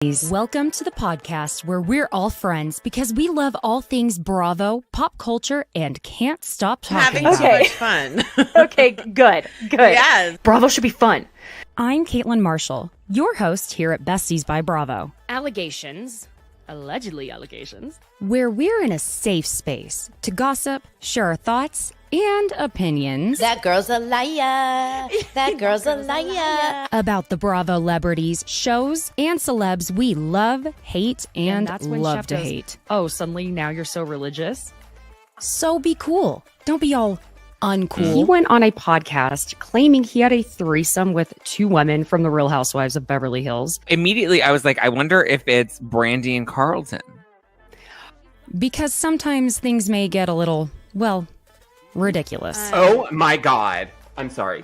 Welcome to the podcast where we're all friends because we love all things Bravo, pop culture, and can't stop talking Having too much fun. Okay, good. Yes. Bravo should be fun. I'm Caitlin Marshall, your host here at Besties by Bravo. Allegedly allegations, where we're in a safe space to gossip, share our thoughts, and opinions. That girl's a liar. That girl's a liar. About the Bravo celebrities, shows, and celebs we love, hate, and that's when love Chef to goes, hate. Oh, suddenly now you're so religious? So be cool. Don't be all uncool. He went on a podcast claiming he had a threesome with two women from the Real Housewives of Beverly Hills. Immediately, I was like, I wonder if it's Brandy and Carlton. Because sometimes things may get a little, well, ridiculous. Oh my God. I'm sorry.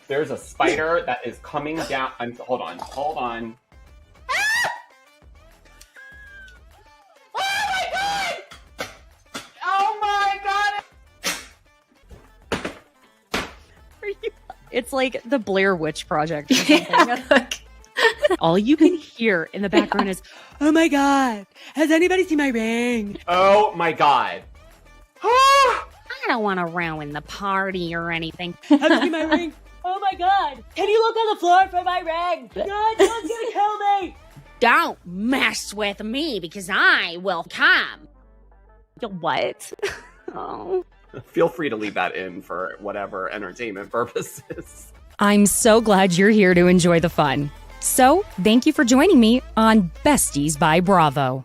There's a spider that is coming down. Hold on. Ah! Oh my God! It's like the Blair Witch Project or something. All you can hear in the background is, oh my God, has anybody seen my ring? Oh my God. I don't want to ruin the party or anything. Have you seen my ring? Oh my God, can you look on the floor for my ring? God, someone's gonna kill me. Don't mess with me because I will come. What? Oh. Feel free to leave that in for whatever entertainment purposes. I'm so glad you're here to enjoy the fun. So, thank you for joining me on Besties by Bravo.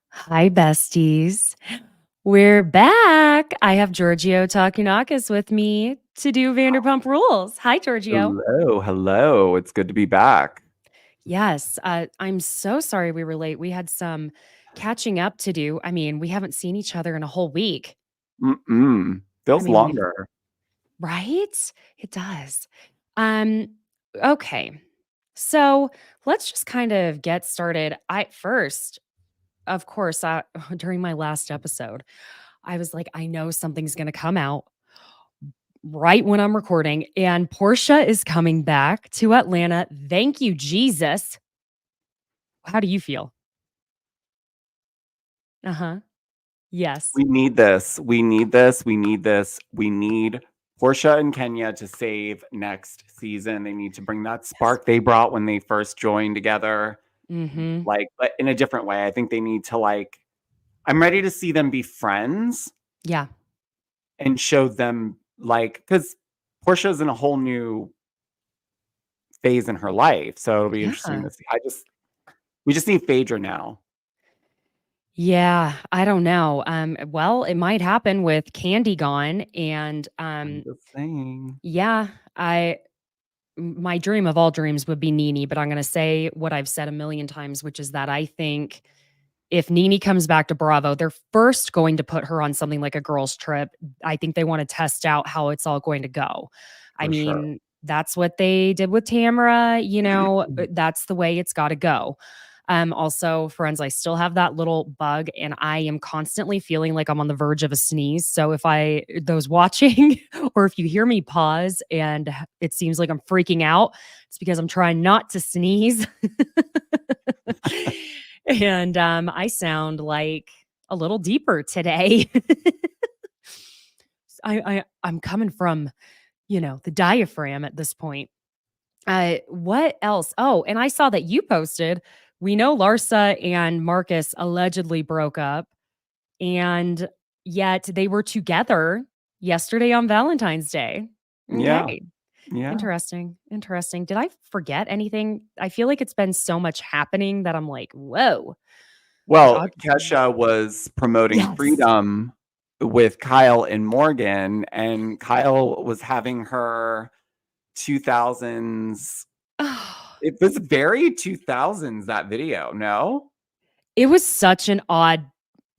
Hi, besties. We're back. I have Georgio Takounakis with me to do Vanderpump Rules. Hi, Georgio. Hello. It's good to be back. Yes. I'm so sorry we were late. We had some catching up to do. I mean, we haven't seen each other in a whole week. Feels longer. Right? It does. Okay. So let's just kind of get started. Of course, during my last episode, I was like, I know something's going to come out right when I'm recording, and Portia is coming back to Atlanta. Thank you, Jesus. How do you feel? Yes. We need this. We need Portia and Kenya to save next season. They need to bring that spark they brought when they first joined together. Mm-hmm. But in a different way. I think they need to I'm ready to see them be friends. Yeah. And show them because Portia's in a whole new phase in her life. So it'll be interesting to see. We just need Phaedra now. Yeah, I don't know. Well, it might happen with Candy gone, and I'm just saying. yeah, my dream of all dreams would be Nene, but I'm going to say what I've said a million times, which is that I think if Nene comes back to Bravo, they're first going to put her on something like a girls' trip. I think they want to test out how it's all going to go. I mean, that's what they did with Tamara. That's the way it's got to go. Also, friends, I still have that little bug and I am constantly feeling like I'm on the verge of a sneeze. So if those watching or if you hear me pause and it seems like I'm freaking out, it's because I'm trying not to sneeze. And I sound like a little deeper today. I'm coming from, the diaphragm at this point. What else? Oh, and I saw that you posted, we know Larsa and Marcus allegedly broke up, and yet they were together yesterday on Valentine's Day. Okay. Yeah. Interesting. Did I forget anything? I feel like it's been so much happening that I'm like, whoa. Well, Kesha was promoting Freedom with Kyle and Morgan, and Kyle was having her 2000s. It was very 2000s, that video, no? It was such an odd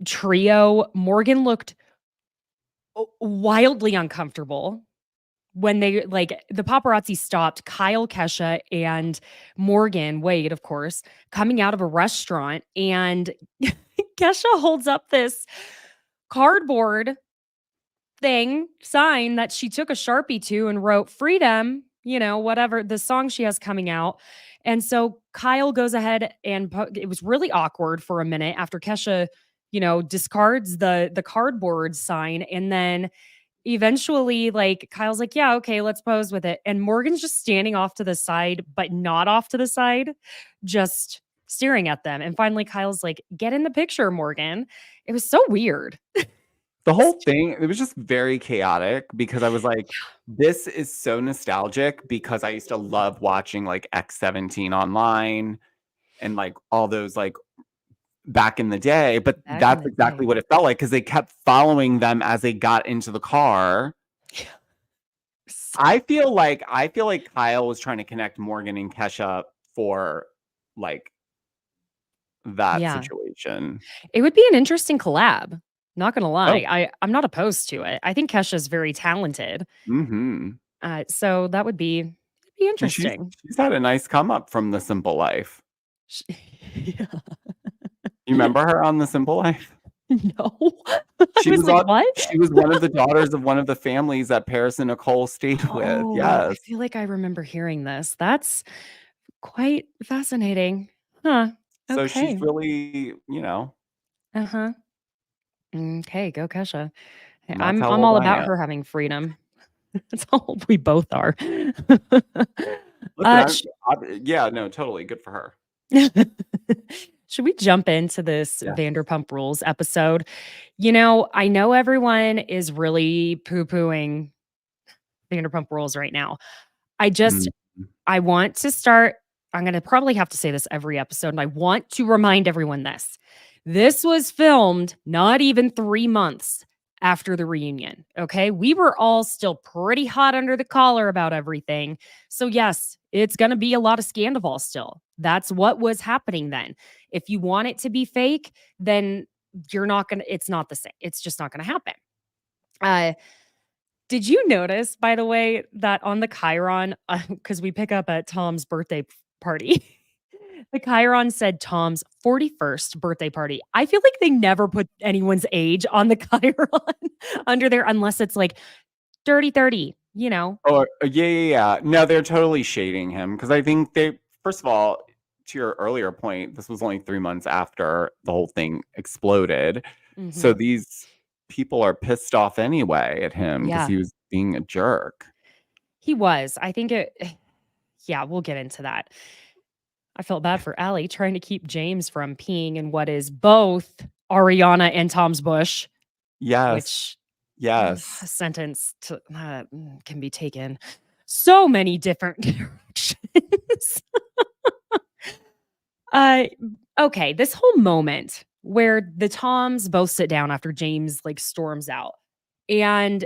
trio. Morgan looked wildly uncomfortable when they the paparazzi stopped Kyle, Kesha, and Morgan Wade, of course, coming out of a restaurant, and Kesha holds up this cardboard sign that she took a Sharpie to and wrote freedom, whatever the song she has coming out. And so Kyle goes ahead and it was really awkward for a minute after Kesha, discards the cardboard sign, and then eventually, like, Kyle's like, yeah, okay, let's pose with it. And Morgan's just standing off to the side, but not off to the side, just staring at them. And finally, Kyle's like, get in the picture, Morgan. It was so weird. The whole thing, it was just very chaotic because I was like, this is so nostalgic because I used to love watching like X17 online and like all those like back in the day. But that's exactly what it felt like because they kept following them as they got into the car. I feel like Kyle was trying to connect Morgan and Kesha for like that situation. It would be an interesting collab. Not gonna lie. I'm not opposed to it. I think Kesha's very talented. So that would be interesting. She's had a nice come up from The Simple Life. Yeah. You remember her on The Simple Life? No. She was like, what? She was one of the daughters of one of the families that Paris and Nicole stayed with. Yes. I feel like I remember hearing this. That's quite fascinating. Huh. Okay. So she's really, Uh-huh. Okay, go Kesha. I'm all about her having freedom. That's all we both are. Yeah, no, totally. Good for her. Should we jump into this Vanderpump Rules episode? I know everyone is really poo-pooing Vanderpump Rules right now. I want to start. I'm going to probably have to say this every episode, and I want to remind everyone this. This was filmed not even 3 months after the reunion, okay? We were all still pretty hot under the collar about everything. So yes, it's going to be a lot of Scandival still. That's what was happening then. If you want it to be fake, then it's not the same. It's just not going to happen. Did you notice, by the way, that on the Chiron, because we pick up at Tom's birthday party, the Chiron said Tom's 41st birthday party. I feel like they never put anyone's age on the Chiron under there unless it's like dirty 30, Oh, yeah. No, they're totally shading him because I think first of all, to your earlier point, this was only 3 months after the whole thing exploded. So these people are pissed off anyway at him because he was being a jerk. He was. I think we'll get into that. I felt bad for Allie trying to keep James from peeing in what is both Ariana and Tom's bush. Yes. A sentence can be taken so many different directions. Okay, this whole moment where the Toms both sit down after James like storms out. And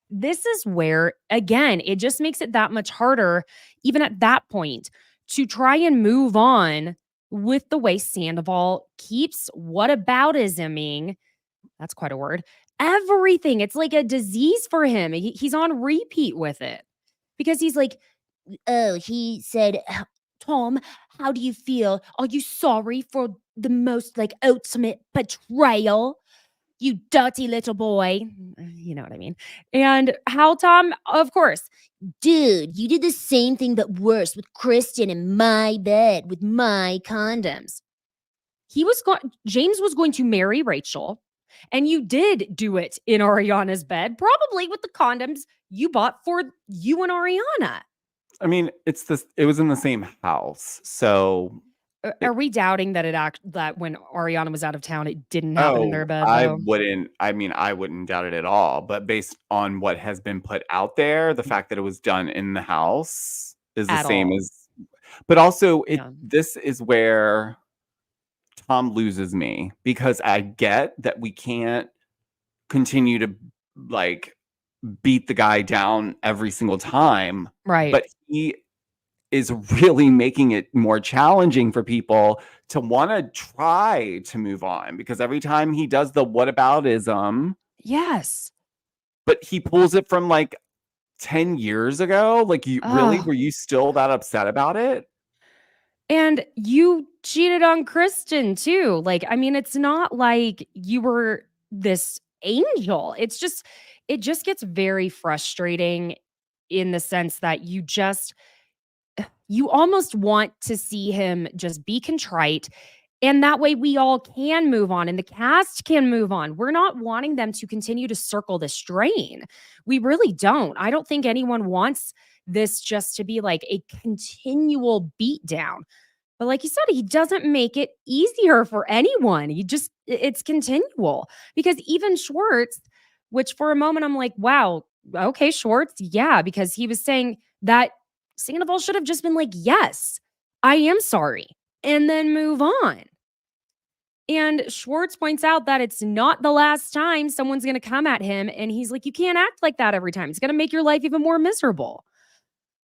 this is where, again, it just makes it that much harder, even at that point, to try and move on with the way Sandoval keeps whataboutisming. That's quite a word. Everything. It's like a disease for him. He's on repeat with it because he's like, oh, he said, Tom, how do you feel? Are you sorry for the most like ultimate betrayal? You dirty little boy. You know what I mean? And how Tom, of course. Dude, you did the same thing but worse with Kristen in my bed with my condoms. James was going to marry Rachel, and you did do it in Ariana's bed, probably with the condoms you bought for you and Ariana. I mean, it was in the same house. So are we doubting that that when Ariana was out of town, it didn't happen in their bed? I wouldn't doubt it at all. But based on what has been put out there, the fact that it was done in the house is the same as. But also, this is where Tom loses me because I get that we can't continue to like beat the guy down every single time, right? But he is really making it more challenging for people to want to try to move on because every time he does the whataboutism, yes, but he pulls it from like 10 years ago. Like, were you still that upset about it? And you cheated on Kristen too. Like, I mean, it's not like you were this angel. It just gets very frustrating in the sense that you almost want to see him just be contrite. And that way we all can move on and the cast can move on. We're not wanting them to continue to circle this drain. We really don't. I don't think anyone wants this just to be like a continual beatdown. But like you said, he doesn't make it easier for anyone. It's continual. Because even Schwartz, which for a moment I'm like, wow, okay, Schwartz, yeah, because he was saying that Sandoval should have just been like, yes, I am sorry, and then move on. And Schwartz points out that it's not the last time someone's going to come at him. And he's like, you can't act like that every time. It's going to make your life even more miserable.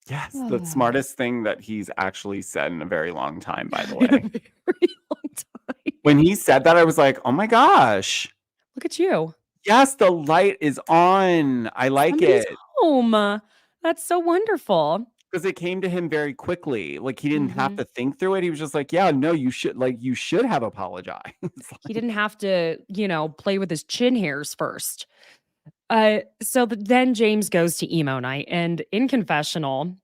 Yes, the smartest thing that he's actually said in a very long time, by the In a way. very long time. When he said that, I was like, oh my gosh. Look at you. Yes, the light is on. I like Somebody's it. home. That's so wonderful. Because it came to him very quickly. Like he didn't have to think through it. He was just like, yeah, no, you should have apologized. He didn't have to, play with his chin hairs first. Then James goes to emo night, and in confessional,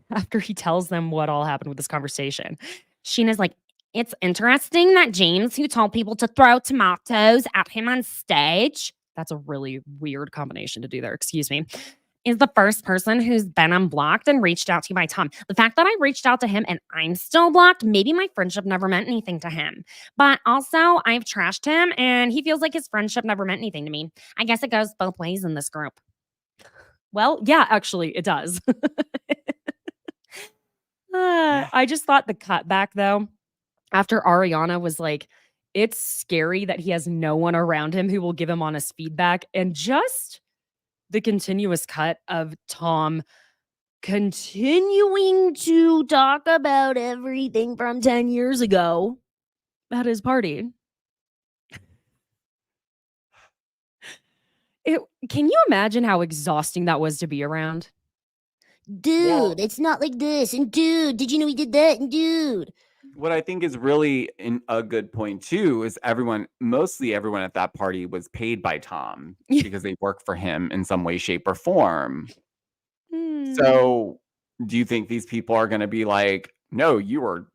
after he tells them what all happened with this conversation, Sheena's like, it's interesting that James, who told people to throw tomatoes at him on stage, that's a really weird combination to do there. Excuse me. is the first person who's been unblocked and reached out to you by Tom. The fact that I reached out to him and I'm still blocked, maybe my friendship never meant anything to him. But also, I've trashed him and he feels like his friendship never meant anything to me. I guess it goes both ways in this group. Well, yeah, actually, it does. I just thought the cutback, though, after Ariana was like, it's scary that he has no one around him who will give him honest feedback. And just the continuous cut of Tom continuing to talk about everything from 10 years ago at his party. Can you imagine how exhausting that was to be around? Dude, it's not like this. And dude, did you know he did that? And dude. What I think is really a good point too is mostly everyone at that party was paid by Tom because they work for him in some way, shape, or form. So do you think these people are going to be like, no, you were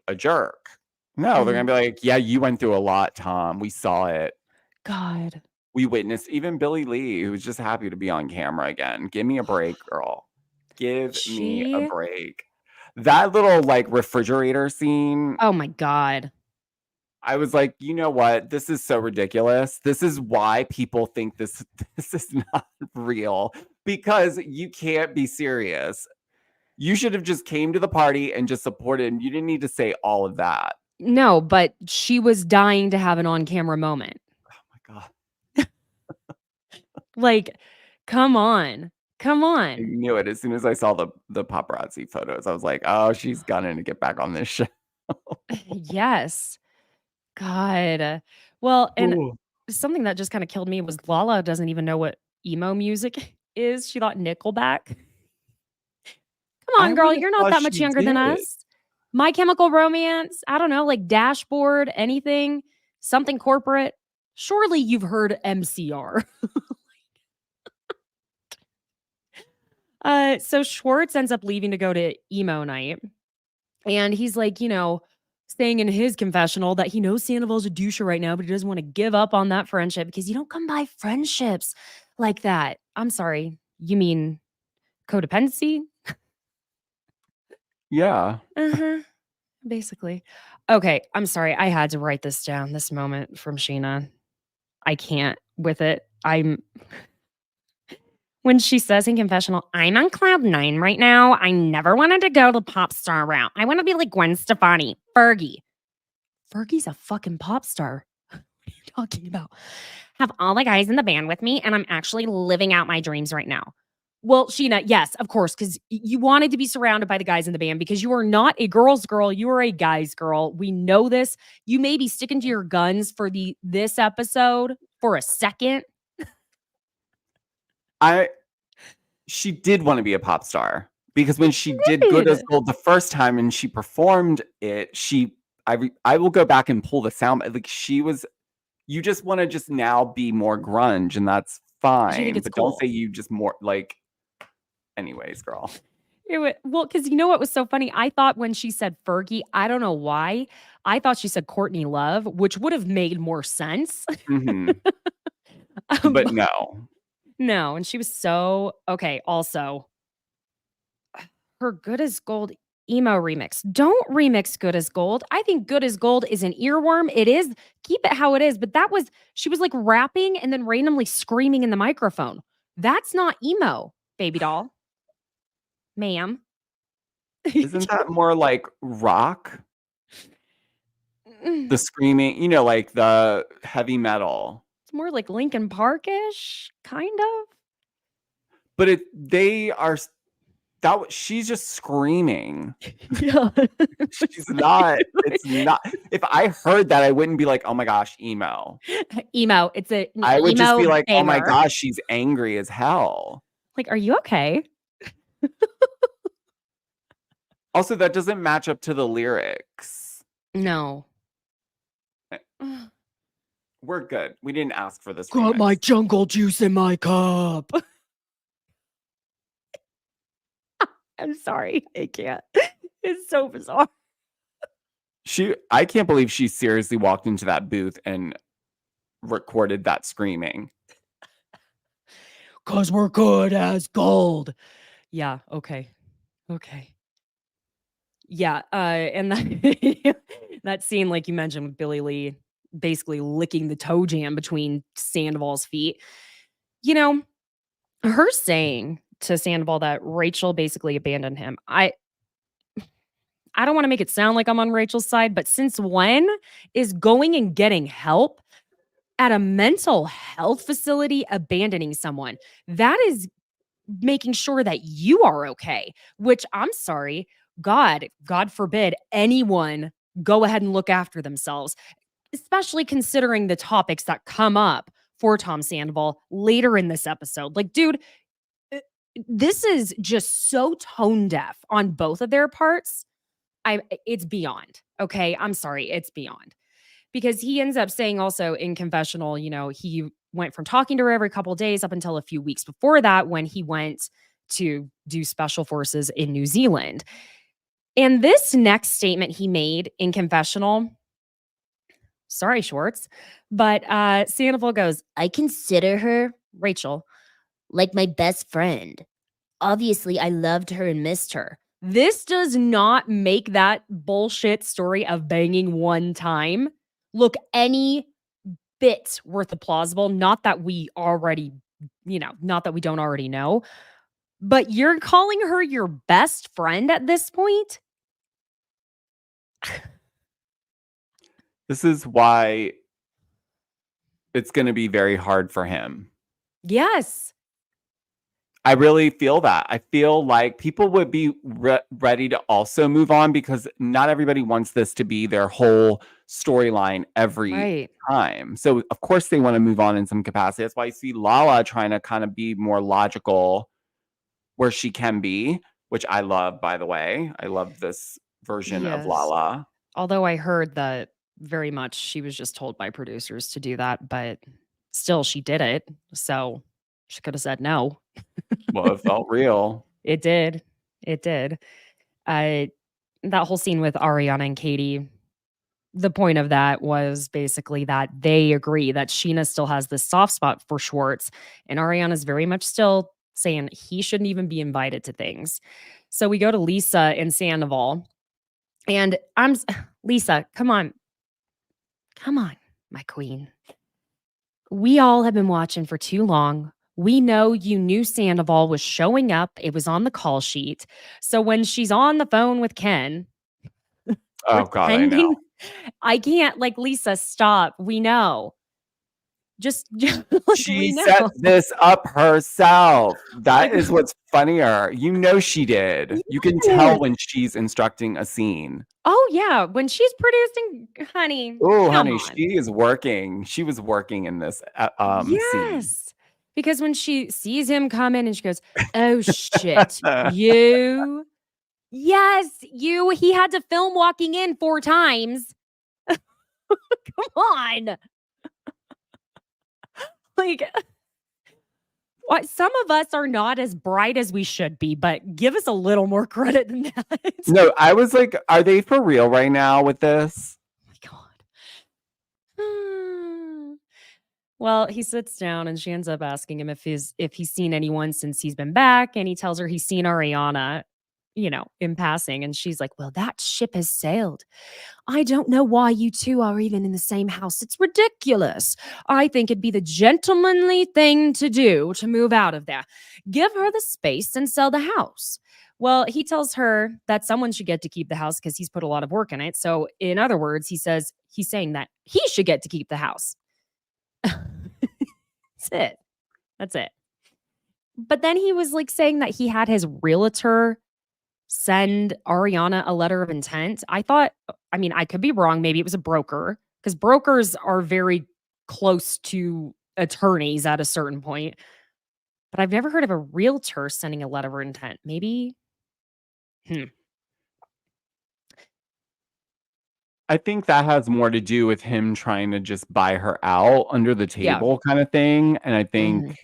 a jerk? No, they're going to be like, yeah, you went through a lot, Tom. We saw it. God. We witnessed even Billie Lee, who was just happy to be on camera again. Give me a break, girl. Give me a break. That little refrigerator scene. Oh my God. I was like, you know what? This is so ridiculous. This is why people think this is not real, because you can't be serious. You should have just came to the party and just supported, and you didn't need to say all of that. No, but she was dying to have an on-camera moment. Oh my God. Come on. I knew it. As soon as I saw the paparazzi photos, I was like, oh, she's gunning to get back on this show. Yes. God. Well, and something that just kind of killed me was Lala doesn't even know what emo music is. She thought Nickelback. Come on, girl. You're not that much younger than us. My Chemical Romance. I don't know, like Dashboard, anything, something corporate. Surely you've heard MCR. So Schwartz ends up leaving to go to emo night. And he's like, saying in his confessional that he knows Sandoval's a douche right now, but he doesn't want to give up on that friendship because you don't come by friendships like that. I'm sorry. You mean codependency? Yeah. Basically. Okay. I'm sorry. I had to write this down, this moment from Sheena. I can't with it. When she says in confessional, I'm on cloud 9 right now. I never wanted to go the pop star route. I want to be like Gwen Stefani, Fergie. Fergie's a fucking pop star. What are you talking about? Have all the guys in the band with me, and I'm actually living out my dreams right now. Well, Sheena, yes, of course, because you wanted to be surrounded by the guys in the band because you are not a girl's girl. You are a guy's girl. We know this. You may be sticking to your guns for this episode for a second. She did want to be a pop star because when she did Good as Gold the first time and she performed it, I will go back and pull the sound. Like you just want to just now be more grunge, and that's fine. But cool. Don't say you just more anyways, girl. Well, because you know what was so funny? I thought when she said Fergie, I don't know why. I thought she said Courtney Love, which would have made more sense. Hmm. But But no. no, and she was so okay. Also, her Good as Gold emo remix. Don't remix Good as Gold. I think Good as Gold is an earworm. It is. Keep it how it is. But she was like rapping and then randomly screaming in the microphone. That's not emo, baby doll. Ma'am. Isn't that more like rock? The screaming, like the heavy metal. It's more like Linkin Park-ish, kind of. But she's just screaming. Yeah. She's not. It's not. If I heard that, I wouldn't be like, "Oh my gosh, emo." Emo. It's an I would just emo be like, "Oh my banger. gosh, she's angry as hell." Like, are you okay? Also, that doesn't match up to the lyrics. No. We're good. We didn't ask for this. Got remix. my jungle juice in my cup. I'm sorry. I can't. It's so bizarre. I can't believe she seriously walked into that booth and recorded that screaming. 'Cause we're good as gold. Yeah, okay. Okay. Yeah, and that scene, like you mentioned, with Billy Lee basically licking the toe jam between Sandoval's feet. You know, her saying to Sandoval that Rachel basically abandoned him. I don't want to make it sound like I'm on Rachel's side, but since when is going and getting help at a mental health facility abandoning someone? That is making sure that you are okay, which I'm sorry, God forbid anyone go ahead and look after themselves, especially considering the topics that come up for Tom Sandoval later in this episode. Like, dude, this is just so tone deaf on both of their parts. It's beyond. Okay, I'm sorry, it's beyond. Because he ends up saying also in confessional, he went from talking to her every couple of days up until a few weeks before that when he went to do special forces in New Zealand. And this next statement he made in confessional, sorry, Schwartz, but Sandoval goes, I consider her, Rachel, like my best friend. Obviously, I loved her and missed her. this does not make that bullshit story of banging one time look any bit worth of plausible. Not that we already, not that we don't already know, but you're calling her your best friend at this point? This is why it's going to be very hard for him. Yes. I really feel that. I feel like people would be ready to also move on because not everybody wants this to be their whole storyline every time. So, of course, they want to move on in some capacity. That's why I see Lala trying to kind of be more logical where she can be, which I love, by the way. I love this version of Lala. Although I heard that very much she was just told by producers to do that, but still she did it. So she could have said no. Well, it felt real. It did. It did. That whole scene with Ariana and Katie, the point of that was basically that they agree that Sheena still has this soft spot for Schwartz, and Ariana's very much still saying he shouldn't even be invited to things. So we go to Lisa and Sandoval, and Lisa, come on, my queen. We all have been watching for too long. We know you knew Sandoval was showing up. It was on the call sheet. So when she's on the phone with Ken, oh God, I know. I can't, Lisa, stop. We know. Just she set this up herself. That is what's funnier. She did. You can tell when she's instructing a scene. Oh yeah, when she's producing, honey. Oh, honey, she is working. She was working in this scene. Because when she sees him come in and she goes, "Oh shit, you." Yes, you. He had to film walking in 4 times. Come on. Some of us are not as bright as we should be, but give us a little more credit than that. No, I was like, are they for real right now with this? Oh my God. Well, he sits down and she ends up asking him if he's seen anyone since he's been back. And he tells her he's seen Ariana, in passing. And she's like, well, that ship has sailed. I don't know why you two are even in the same house. It's ridiculous. I think it'd be the gentlemanly thing to do to move out of there. Give her the space and sell the house. Well, he tells her that someone should get to keep the house because he's put a lot of work in it. So, in other words, he's saying that he should get to keep the house. That's it. But then he was like saying that he had his realtor send Ariana a letter of intent. I could be wrong. Maybe it was a broker because brokers are very close to attorneys at a certain point. But I've never heard of a realtor sending a letter of intent. Maybe. I think that has more to do with him trying to just buy her out under the table kind of thing. And I think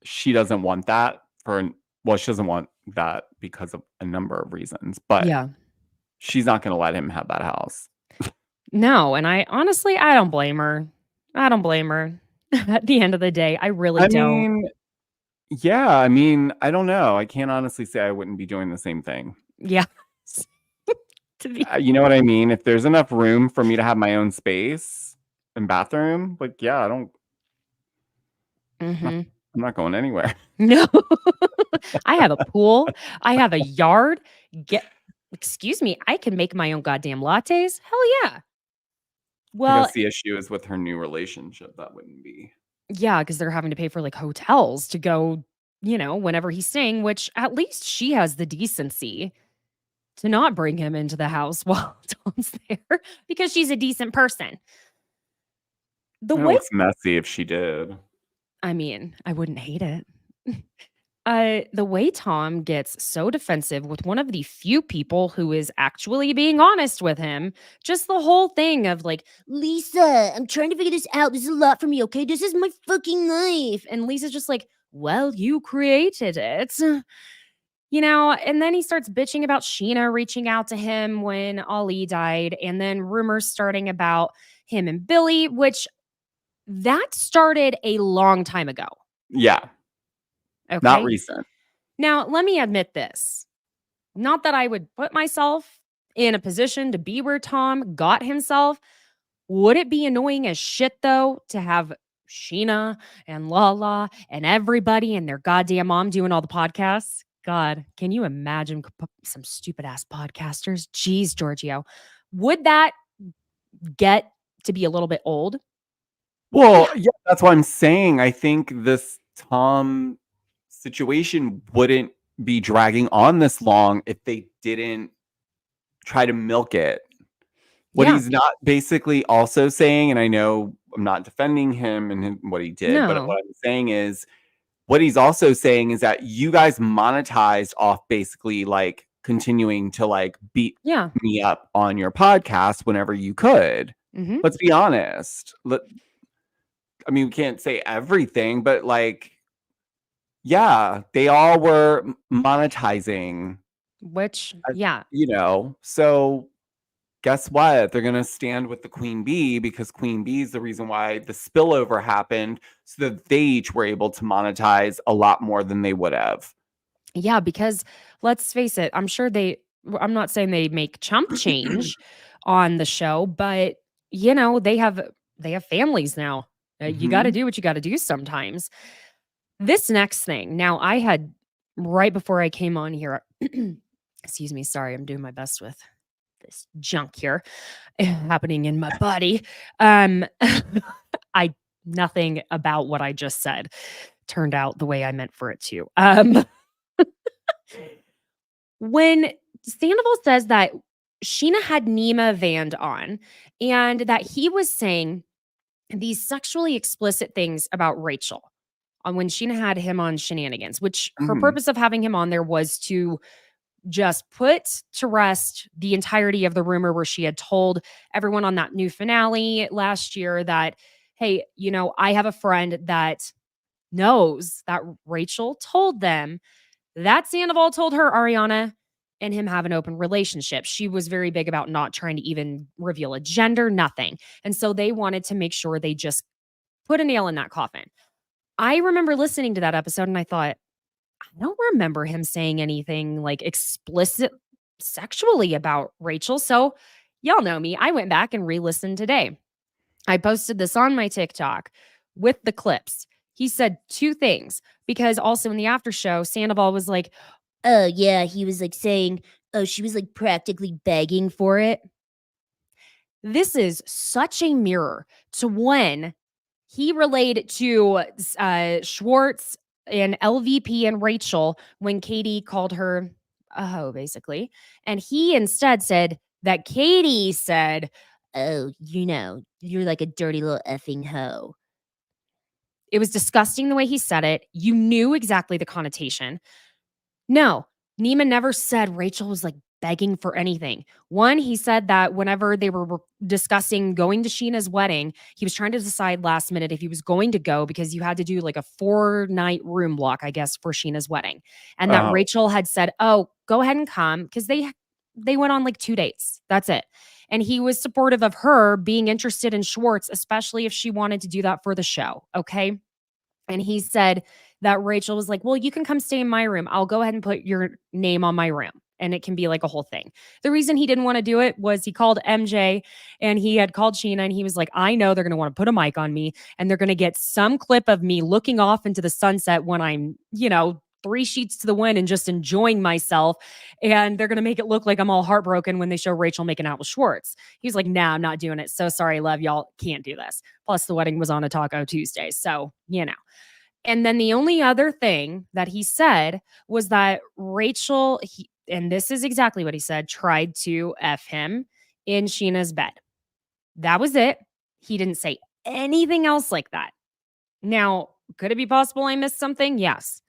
she doesn't want that she doesn't want that because of a number of reasons, but she's not going to let him have that house. No. And I don't blame her. At the end of the day, I really don't. I don't know. I can't honestly say I wouldn't be doing the same thing. Yeah. You know what I mean? If there's enough room for me to have my own space and bathroom, I'm not going anywhere. No. I have a pool. I have a yard. Excuse me, I can make my own goddamn lattes. Hell yeah. Well, I guess the issue is with her new relationship. That wouldn't be. Yeah, because they're having to pay for like hotels to go, whenever he's staying, which at least she has the decency to not bring him into the house while Tom's there because she's a decent person. It's messy if she did. I mean, I wouldn't hate it. The way Tom gets so defensive with one of the few people who is actually being honest with him, just the whole thing of like, Lisa, I'm trying to figure this out. This is a lot for me, okay? This is my fucking life. And Lisa's just like, well, you created it. And then he starts bitching about Sheena reaching out to him when Ali died, and then rumors starting about him and Billy, which that started a long time ago. Yeah. Okay. Not recent. Now, let me admit this. Not that I would put myself in a position to be where Tom got himself. Would it be annoying as shit, though, to have Sheena and Lala and everybody and their goddamn mom doing all the podcasts? God, can you imagine some stupid ass podcasters? Jeez, Georgio. Would that get to be a little bit old? Well, yeah, that's what I'm saying. I think this Tom situation wouldn't be dragging on this long if they didn't try to milk it. What he's not basically also saying, and I know I'm not defending him and what he did, but what I'm saying is, what he's also saying is that you guys monetized off basically like continuing to like beat me up on your podcast whenever you could. Mm-hmm. Let's be honest. We can't say everything, but like, yeah, they all were monetizing. Which, so guess what? They're going to stand with the Queen Bee because Queen Bee is the reason why the spillover happened, so that they each were able to monetize a lot more than they would have. Yeah, because let's face it, I'm not saying they make chump change on the show, but they have families now. You got to do what you got to do sometimes. This next thing, now I had right before I came on here, excuse me, sorry, I'm doing my best with this junk here happening in my body. Nothing about what I just said turned out the way I meant for it to. When Sandoval says that Sheena had Nima Vand on and that he was saying these sexually explicit things about Rachel when Sheena had him on Shenanigans, which her purpose of having him on there was to just put to rest the entirety of the rumor where she had told everyone on that new finale last year that, hey, I have a friend that knows that Rachel told them that Sandoval told her Ariana and him have an open relationship. She was very big about not trying to even reveal a gender, nothing. And so they wanted to make sure they just put a nail in that coffin. I remember listening to that episode and I thought, I don't remember him saying anything like explicit sexually about Rachel. So y'all know me. I went back and re-listened today. I posted this on my TikTok with the clips. He said two things because also in the after show, Sandoval was like, Oh, yeah. He was like saying, oh, she was like practically begging for it. this is such a mirror to when he relayed to Schwartz and LVP and Rachel when Katie called her a hoe, basically. And he instead said that Katie said, Oh, you're like a dirty little effing hoe. it was disgusting the way he said it. You knew exactly the connotation. No, Neiman never said Rachel was like begging for anything. One, he said that whenever they were discussing going to Sheena's wedding, he was trying to decide last minute if he was going to go because you had to do like a 4-night room block, I guess, for Sheena's wedding. And that Rachel had said, oh, go ahead and come because they went on like 2 dates. That's it. And he was supportive of her being interested in Schwartz, especially if she wanted to do that for the show. Okay. And he said that Rachel was like, well, you can come stay in my room. I'll go ahead and put your name on my room. And it can be like a whole thing. The reason he didn't want to do it was he called MJ and he had called Sheena and he was like, I know they're going to want to put a mic on me and they're going to get some clip of me looking off into the sunset when I'm, 3 sheets to the wind and just enjoying myself. And they're going to make it look like I'm all heartbroken when they show Rachel making out with Schwartz. He's like, nah, I'm not doing it. So sorry, love, y'all can't do this. Plus the wedding was on a Taco Tuesday. So, And then the only other thing that he said was that Rachel, and this is exactly what he said, tried to F him in Sheena's bed. That was it. He didn't say anything else like that. Now, could it be possible I missed something? Yes.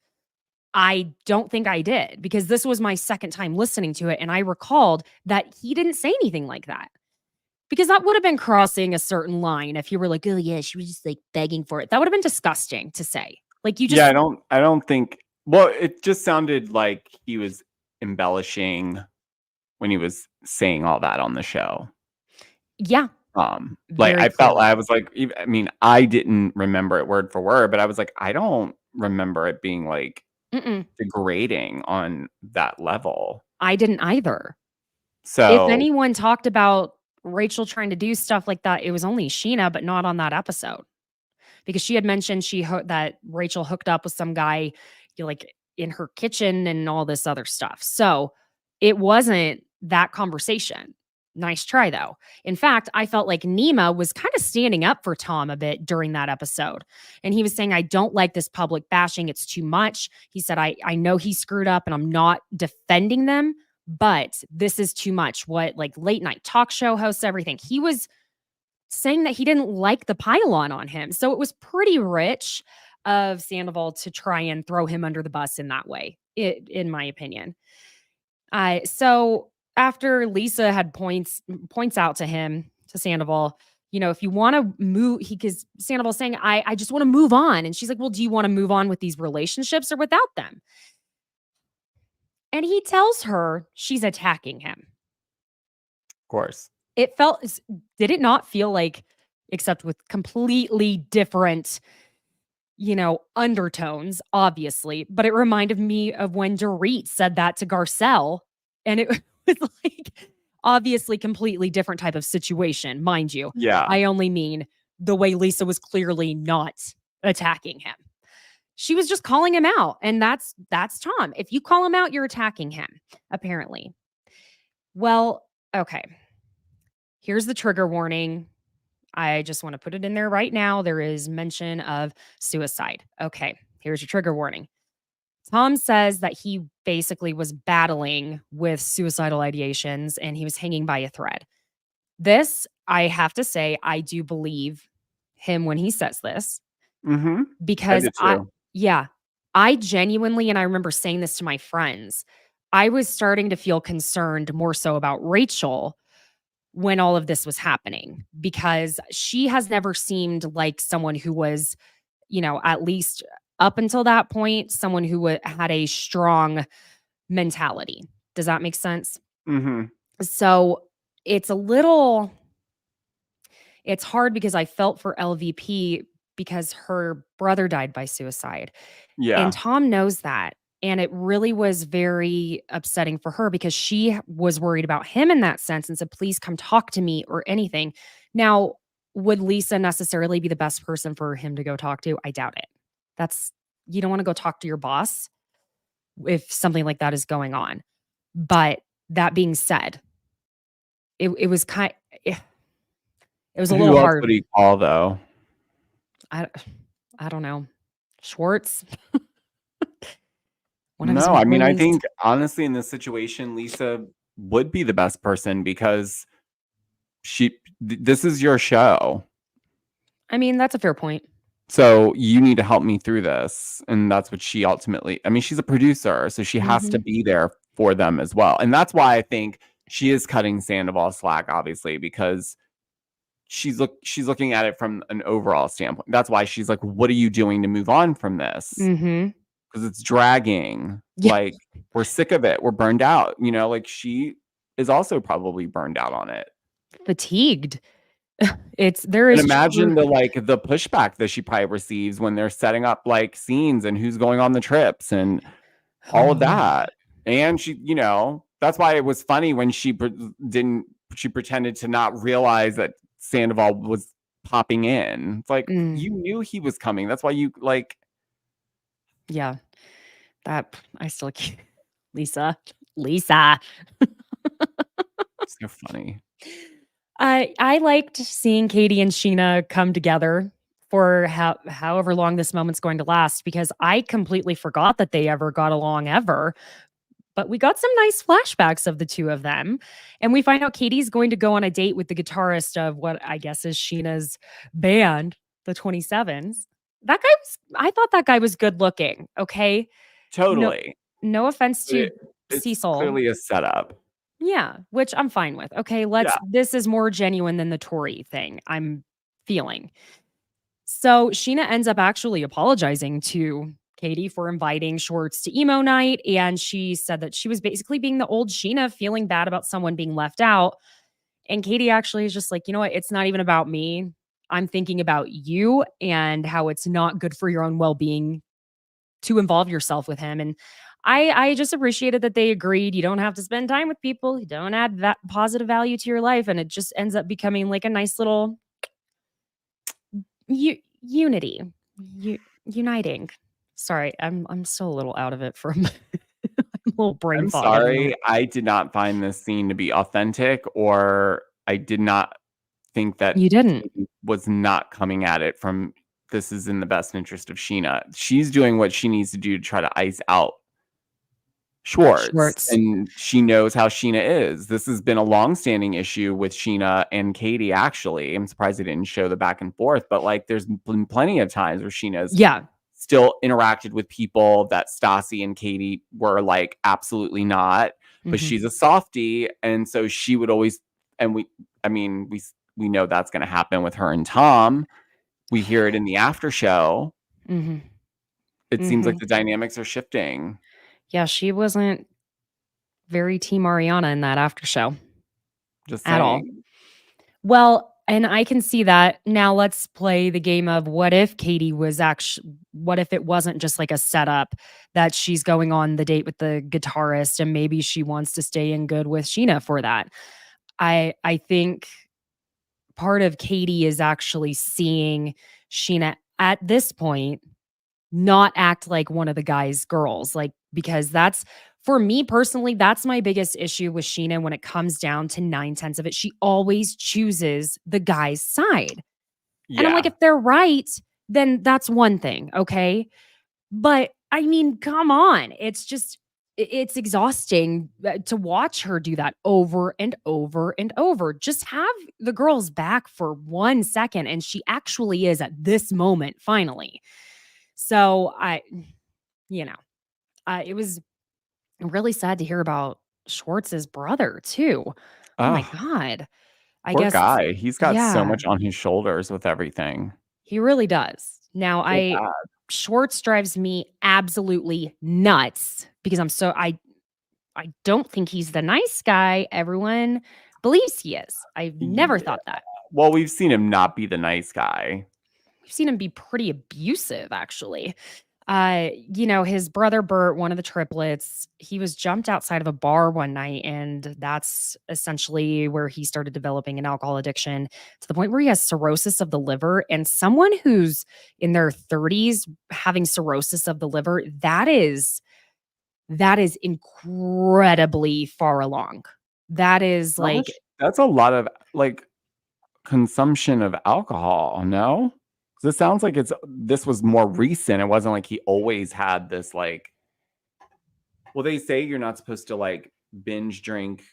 I don't think I did because this was my second time listening to it. And I recalled that he didn't say anything like that because that would have been crossing a certain line. If you were like, oh yeah, she was just like begging for it. That would have been disgusting to say. Like you just, yeah, I don't think, well, it just sounded like he was embellishing when he was saying all that on the show. Yeah. Like I felt, I was like, I mean, I didn't remember it word for word, but I was like, I don't remember it being like degrading on that level. I didn't either. So if anyone talked about Rachel trying to do stuff like that, it was only Sheena, but not on that episode. Because she had mentioned that Rachel hooked up with some guy like in her kitchen and all this other stuff. So it wasn't that conversation. Nice try, though. In fact, I felt like Nema was kind of standing up for Tom a bit during that episode. And he was saying, I don't like this public bashing. It's too much. He said, I know he screwed up and I'm not defending them, but this is too much. What, like late night talk show hosts, everything. He was saying that he didn't like the pylon on him. So it was pretty rich of Sandoval to try and throw him under the bus in that way, in my opinion. So after Lisa had points out to him, to Sandoval, if you want to move, because Sandoval's saying, I just want to move on. And she's like, well, do you want to move on with these relationships or without them? And he tells her she's attacking him. of course. Did it not feel like, except with completely different, undertones, obviously, but it reminded me of when Dorit said that to Garcelle. And it was like, obviously completely different type of situation, mind you. Yeah. I only mean the way Lisa was clearly not attacking him. She was just calling him out. And that's Tom. If you call him out, you're attacking him, apparently. Well, okay. Here's the trigger warning. I just want to put it in there right now. There is mention of suicide. Okay, here's your trigger warning. Tom says that he basically was battling with suicidal ideations and he was hanging by a thread. This, I have to say, I do believe him when he says this. Because I genuinely, and I remember saying this to my friends, I was starting to feel concerned more so about Rachel when all of this was happening, because she has never seemed like someone who was, at least up until that point, someone who had a strong mentality. Does that make sense? Mm-hmm. So it's hard because I felt for LVP because her brother died by suicide. Yeah. And Tom knows that. And it really was very upsetting for her because she was worried about him in that sense and said, please come talk to me or anything. Now, would Lisa necessarily be the best person for him to go talk to? I doubt it. You don't want to go talk to your boss if something like that is going on. But that being said, it was it was a Who little else hard. would he call though? I don't know. Schwartz? One of his No, I mean, I employees? think honestly in this situation, Lisa would be the best person because this is your show. I mean, that's a fair point. So you need to help me through this. And that's what she ultimately, I mean, she's a producer, so she has to be there for them as well. And that's why I think she is cutting Sandoval slack, obviously, because she's looking at it from an overall standpoint. That's why she's like, what are you doing to move on from this? Mm-hmm. Because it's dragging. Yeah. Like, we're sick of it. We're burned out. You know, like she is also probably burned out on it. Fatigued. And imagine the pushback that she probably receives when they're setting up like scenes and who's going on the trips and all of that. And she, you know, that's why it was funny when she pretended to not realize that Sandoval was popping in. It's like, you knew he was coming. That's why you like. Yeah. That I still can't. Lisa. So funny. I liked seeing Katie and Sheena come together for however long this moment's going to last because I completely forgot that they ever got along ever. But we got some nice flashbacks of the two of them. And we find out Katie's going to go on a date with the guitarist of what I guess is Sheena's band, the 27s. I thought that guy was good looking. Okay. Totally. No offense to it's Cecil. Clearly a setup. Yeah, which I'm fine with. Okay, this is more genuine than the Tory thing I'm feeling. So Sheena ends up actually apologizing to Katie for inviting Schwartz to emo night. And she said that she was basically being the old Sheena, feeling bad about someone being left out. And Katie actually is just like, you know what? It's not even about me. I'm thinking about you and how it's not good for your own well-being to involve yourself with him. And I just appreciated that they agreed. You don't have to spend time with people. You don't add that positive value to your life. And it just ends up becoming like a nice little unity, uniting. Sorry, I'm still a little out of it from a little brain fog. I'm sorry, I did not find this scene to be authentic, or I did not think that you didn't was not coming at it from this is in the best interest of Sheena. She's doing what she needs to do to try to ice out Schwartz. And she knows how Sheena is. This has been a long-standing issue with Sheena and Katie, actually. I'm surprised they didn't show the back and forth, but like there's been plenty of times where Sheena's still interacted with people that Stassi and Katie were like absolutely not, but she's a softie, and so she would always, and we know that's going to happen with her and Tom. We hear it in the after show. It seems like the dynamics are shifting. Yeah, she wasn't very Team Ariana in that after show. Just at all. Well, and I can see that. Now let's play the game of what if what if it wasn't just like a setup that she's going on the date with the guitarist and maybe she wants to stay in good with Sheena for that. I think part of Katie is actually seeing Sheena at this point not act like one of the guy's girls, like, because that's, for me personally, that's my biggest issue with Sheena when it comes down to 9/10 of it. She always chooses the guy's side. Yeah. And I'm like, if they're right, then that's one thing, okay? But I mean, come on. It's exhausting to watch her do that over and over and over. Just have the girl's back for 1 second. And she actually is at this moment, finally. So it was really sad to hear about Schwartz's brother too. Oh my God. Poor guy. He's got so much on his shoulders with everything. He really does. Now, Schwartz drives me absolutely nuts because I don't think he's the nice guy everyone believes he is. I've never Yeah. thought that. Well, we've seen him not be the nice guy. We've seen him be pretty abusive, actually. His brother Bert, one of the triplets, he was jumped outside of a bar one night, and that's essentially where he started developing an alcohol addiction to the point where he has cirrhosis of the liver. And someone who's in their 30s having cirrhosis of the liver, that is incredibly far along. That is like, That's a lot of like consumption of alcohol, no? 'Cause it sounds like this was more recent. It wasn't like he always had this like. Well, they say you're not supposed to like binge drink.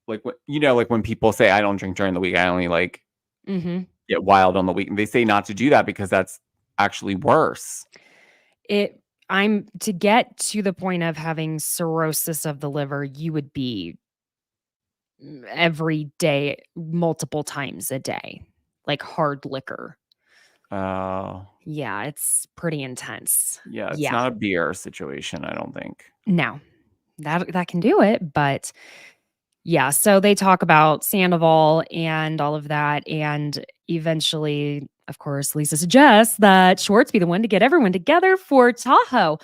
Like like when people say I don't drink during the week, I only like get wild on the weekend. They say not to do that because that's actually worse. I'm to get to the point of having cirrhosis of the liver, you would be every day, multiple times a day, like hard liquor. Oh. Yeah, it's pretty intense. Yeah, it's not a beer situation, I don't think. No, that can do it, but yeah. So they talk about Sandoval and all of that, and eventually, of course, Lisa suggests that Schwartz be the one to get everyone together for Tahoe.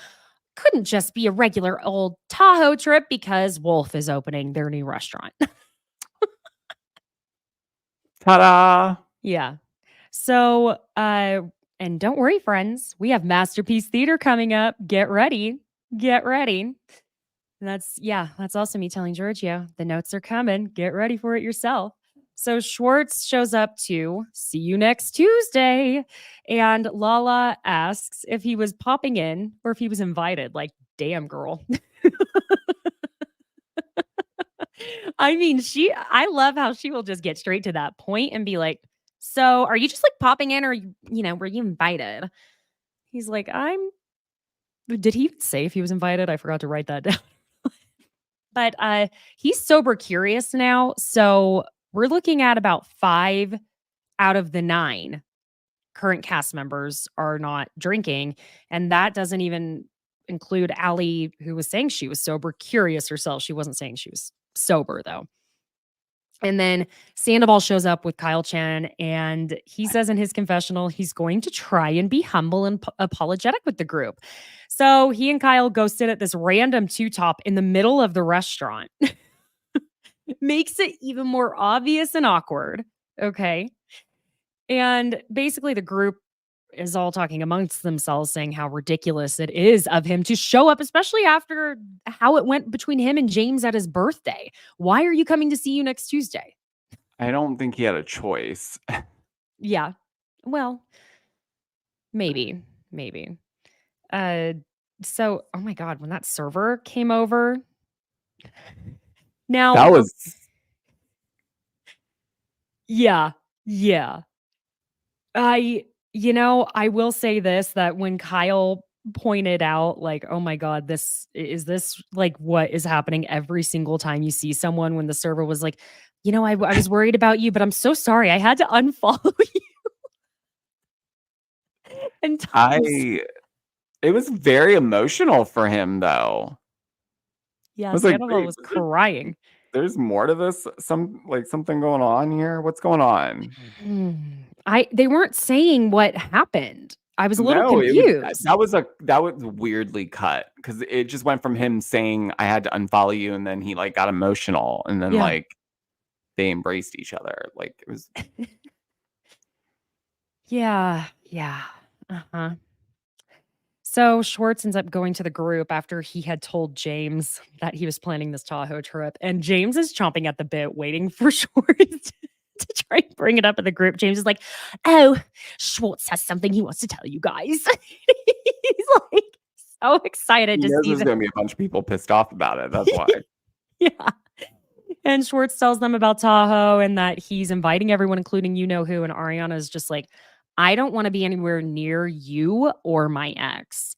Couldn't just be a regular old Tahoe trip because Wolf is opening their new restaurant. Ta-da! Yeah. So, and don't worry, friends, we have Masterpiece Theater coming up. Get ready. Get ready. And that's also me telling Georgio, the notes are coming. Get ready for it yourself. So Schwartz shows up to see you next Tuesday. And Lala asks if he was popping in or if he was invited. Like, damn, girl. I mean, I love how she will just get straight to that point and be like, so are you just like popping in or, were you invited? He's like, did he even say if he was invited? I forgot to write that down. But he's sober curious now. So we're looking at about 5 out of the 9 current cast members are not drinking. And that doesn't even include Allie, who was saying she was sober curious herself. She wasn't saying she was sober, though. And then Sandoval shows up with Kyle Chen, and he says in his confessional he's going to try and be humble and apologetic with the group. So he and Kyle go sit at this random two-top in the middle of the restaurant. Makes it even more obvious and awkward. Okay. And basically the group is all talking amongst themselves, saying how ridiculous it is of him to show up, especially after how it went between him and James at his birthday. Why are you coming to see you next Tuesday? I don't think he had a choice. Yeah. Well, maybe. So, oh my God, when that server came over. Now That was Yeah. I will say this, that when Kyle pointed out, like, oh my God, this like what is happening every single time you see someone, when the server was like, I was worried about you, but I'm so sorry. I had to unfollow you. And it was very emotional for him, though. Yeah, was like, Sandoval wait, was crying. There's more to this. Something going on here. What's going on? They weren't saying what happened. I was a little confused. That was weirdly cut because it just went from him saying I had to unfollow you, and then he like got emotional, and then like they embraced each other. Like it was. Yeah. Uh-huh. So Schwartz ends up going to the group after he had told James that he was planning this Tahoe trip. And James is chomping at the bit, waiting for Schwartz to try and bring it up in the group. James is like, oh, Schwartz has something he wants to tell you guys. He's like so excited He to knows see there's going to be a bunch of people pissed off about it. That's why. Yeah. And Schwartz tells them about Tahoe and that he's inviting everyone, including you-know-who. And Ariana is just like, I don't want to be anywhere near you or my ex.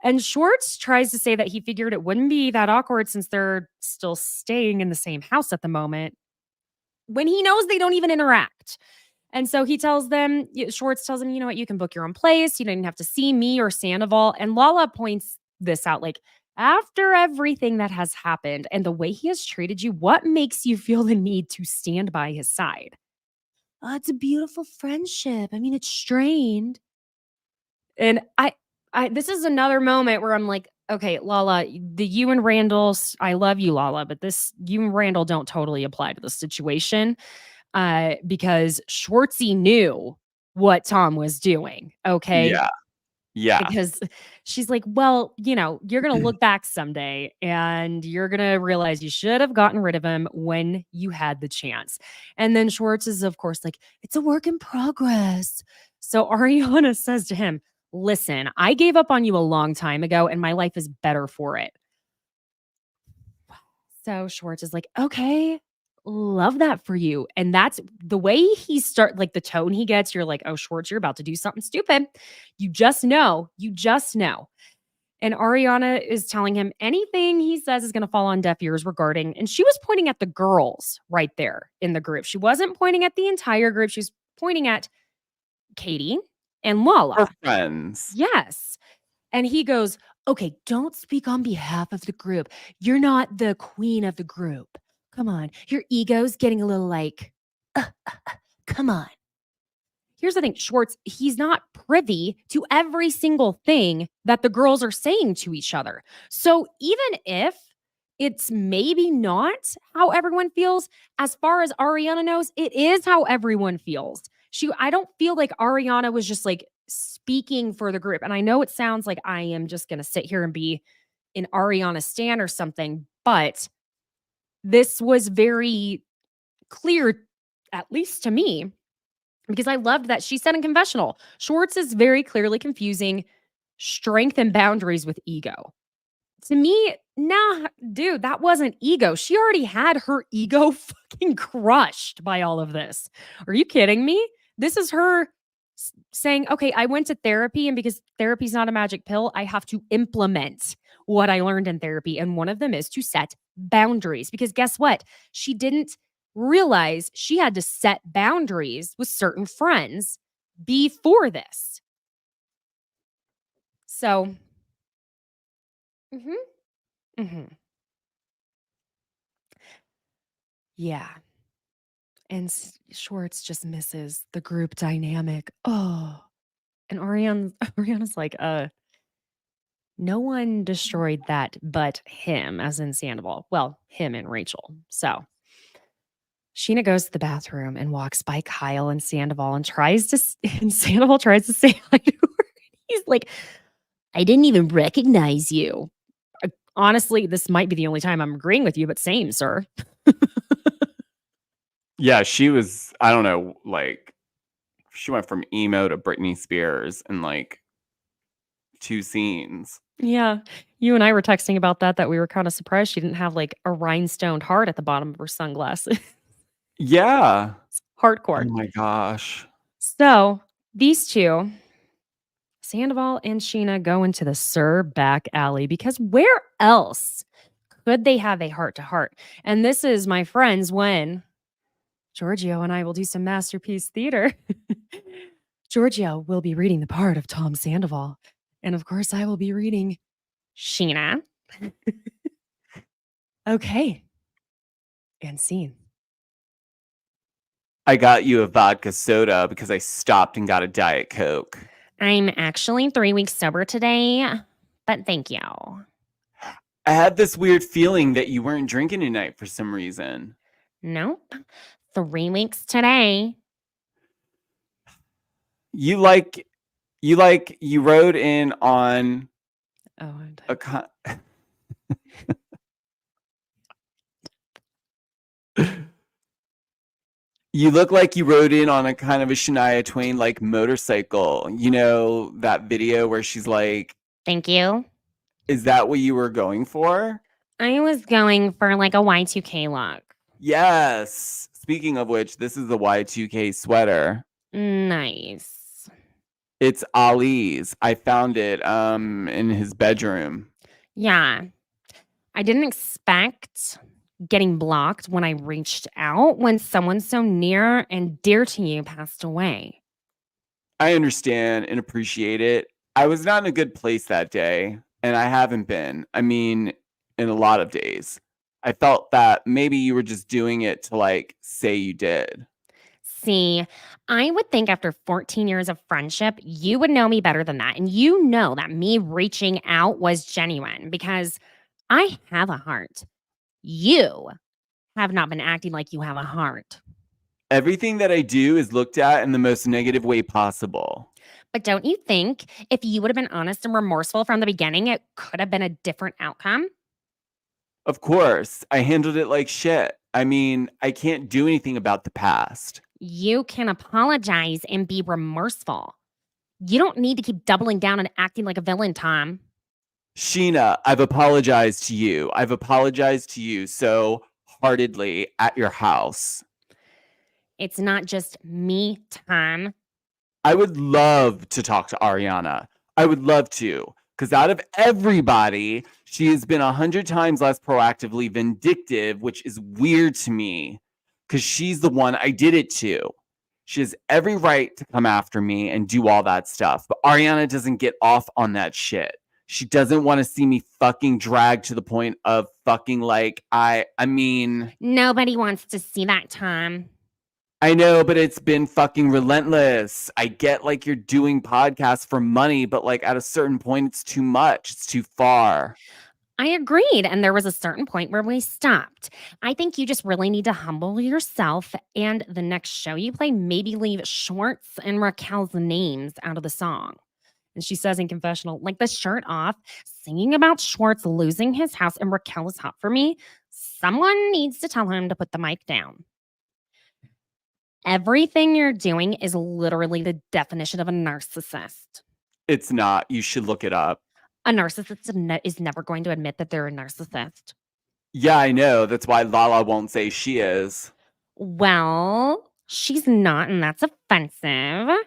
And Schwartz tries to say that he figured it wouldn't be that awkward since they're still staying in the same house at the moment, when he knows they don't even interact. And so he tells them, Schwartz tells him, you know what, you can book your own place. You don't even have to see me or Sandoval. And Lala points this out, like, after everything that has happened and the way he has treated you, what makes you feel the need to stand by his side? Oh, it's a beautiful friendship. I mean, it's strained. And I this is another moment where I'm like, okay, Lala, the you and Randall's, I love you, Lala, but this you and Randall don't totally apply to the situation. Because Schwartzy knew what Tom was doing. Okay. Yeah. Yeah. Because she's like, well, you're going to look back someday and you're going to realize you should have gotten rid of him when you had the chance. And then Schwartz is, of course, like, it's a work in progress. So Ariana says to him, listen, I gave up on you a long time ago and my life is better for it. So Schwartz is like, okay, love that for you. And that's the way he like the tone he gets. You're like, oh, Schwartz, you're about to do something stupid. You just know. And Ariana is telling him anything he says is going to fall on deaf ears regarding. And she was pointing at the girls right there in the group. She wasn't pointing at the entire group. She's pointing at Katie and Lala. Her friends. Yes. And he goes, okay, don't speak on behalf of the group. You're not the queen of the group. Come on. Your ego's getting a little like, come on. Here's the thing, Schwartz, he's not privy to every single thing that the girls are saying to each other. So even if it's maybe not how everyone feels, as far as Ariana knows, it is how everyone feels. I don't feel like Ariana was just like speaking for the group. And I know it sounds like I am just going to sit here and be an Ariana stan or something, but this was very clear, at least to me, because I loved that she said in confessional, Schwartz is very clearly confusing strength and boundaries with ego. To me, nah, dude, that wasn't ego. She already had her ego fucking crushed by all of this. Are you kidding me? This is her saying, okay, I went to therapy, and because therapy's not a magic pill, I have to implement what I learned in therapy. And one of them is to set boundaries. Because guess what? She didn't realize she had to set boundaries with certain friends before this. So, yeah. And Schwartz just misses the group dynamic. Oh, and Ariana's like, no one destroyed that but him, as in Sandoval. Well, him and Rachel. So Sheena goes to the bathroom and walks by Kyle and Sandoval and Sandoval tries to say hi to her. He's like, I didn't even recognize you. Honestly, this might be the only time I'm agreeing with you, but same, sir. Yeah, she was, I don't know, like, she went from emo to Britney Spears in like 2 scenes. Yeah. You and I were texting about that we were kind of surprised she didn't have like a rhinestone heart at the bottom of her sunglasses. Yeah. Hardcore. Oh my gosh. So these two, Sandoval and Sheena, go into the Sir back alley because where else could they have a heart-to-heart? And this is, my friends, when Georgio and I will do some masterpiece theater. Georgio will be reading the part of Tom Sandoval. And of course, I will be reading Sheena. Okay. And scene. I got you a vodka soda because I stopped and got a Diet Coke. I'm actually 3 weeks sober today, but thank you. I had this weird feeling that you weren't drinking tonight for some reason. Nope. 3 weeks today. You rode in on you look like you rode in on a kind of a Shania Twain like motorcycle. You know that video where she's like, thank you. Is that what you were going for? I was going for like a Y2K look. Yes. Speaking of which, this is the Y2K sweater. Nice. It's Ali's. I found it in his bedroom. Yeah. I didn't expect getting blocked when I reached out when someone so near and dear to you passed away. I understand and appreciate it. I was not in a good place that day, and I haven't been. I mean, in a lot of days. I felt that maybe you were just doing it to like say you did. See, I would think after 14 years of friendship, you would know me better than that. And you know that me reaching out was genuine because I have a heart. You have not been acting like you have a heart. Everything that I do is looked at in the most negative way possible. But don't you think if you would have been honest and remorseful from the beginning, it could have been a different outcome? Of course, I handled it like shit. I mean, I can't do anything about the past. You can apologize and be remorseful. You don't need to keep doubling down and acting like a villain, Tom. Sheena, I've apologized to you. I've apologized to you so heartedly at your house. It's not just me, Tom. I would love to talk to Ariana. I would love to. Because out of everybody, she has been 100 times less proactively vindictive, which is weird to me. Because she's the one I did it to. She has every right to come after me and do all that stuff. But Ariana doesn't get off on that shit. She doesn't want to see me fucking dragged to the point of fucking like, I mean. Nobody wants to see that, Tom. I know, but it's been fucking relentless. I get like you're doing podcasts for money, but like at a certain point, it's too much. It's too far. I agreed. And there was a certain point where we stopped. I think you just really need to humble yourself. And the next show you play, maybe leave Schwartz and Raquel's names out of the song. And she says in confessional, Like the shirt off, singing about Schwartz losing his house and Raquel is hot for me. Someone needs to tell him to put the mic down. Everything you're doing is literally the definition of a narcissist. It's not. You should look it up. A narcissist is never going to admit that they're a narcissist. Yeah, I know. That's why Lala won't say she is. Well, she's not, and that's offensive.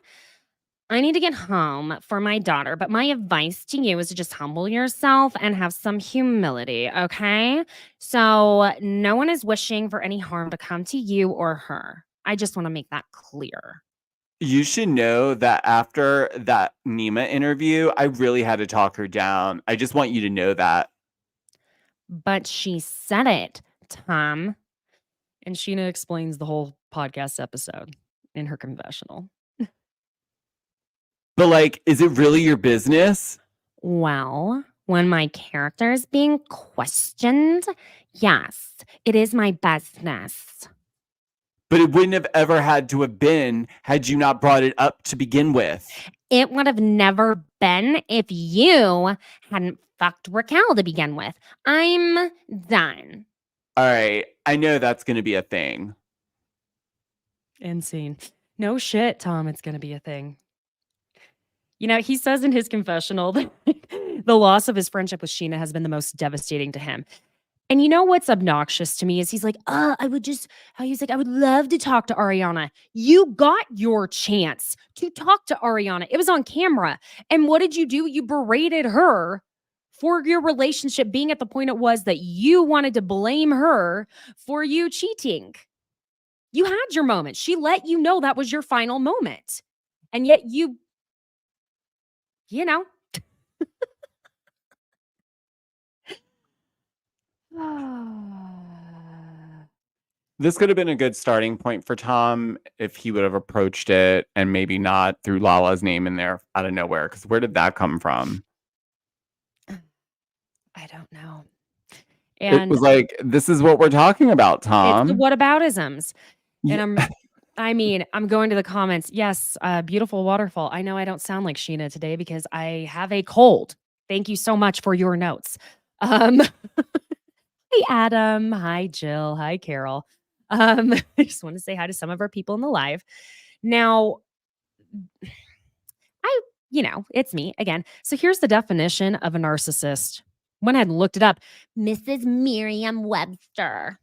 I need to get home for my daughter, but my advice to you is to just humble yourself and have some humility, okay? So no one is wishing for any harm to come to you or her. I just want to make that clear. You should know that after that Nima interview, I really had to talk her down. I just want you to know that. But she said it, Tom. and Sheena explains the whole podcast episode in her confessional. But like, is it really your business? Well, when my character is being questioned, yes, it is my business. But it wouldn't have ever had to have been had you not brought it up to begin with. It would have never been if you hadn't fucked Raquel to begin with. I'm done. All right. I know that's going to be a thing. End scene. No shit, Tom, it's going to be a thing. You know, he says in his confessional that the loss of his friendship with Sheena has been the most devastating to him. And you know what's obnoxious to me is he's like, I would love to talk to Ariana. You got your chance to talk to Ariana. It was on camera. And what did you do? You berated her for your relationship being at the point it was that you wanted to blame her for you cheating. You had your moment. She let you know that was your final moment. And yet you know. This could have been a good starting point for Tom if he would have approached it and maybe not threw Lala's name in there out of nowhere. Because where did that come from? I don't know. And it was like, this is what we're talking about, Tom. It's the whataboutisms. And I'm going to the comments. Yes, beautiful waterfall. I know I don't sound like Sheena today because I have a cold. Thank you so much for your notes. Hi, Adam. Hi, Jill. Hi, Carol. I just want to say hi to some of our people in the live. Now, it's me again. So here's the definition of a narcissist. Went ahead and looked it up. Mrs. Merriam-Webster.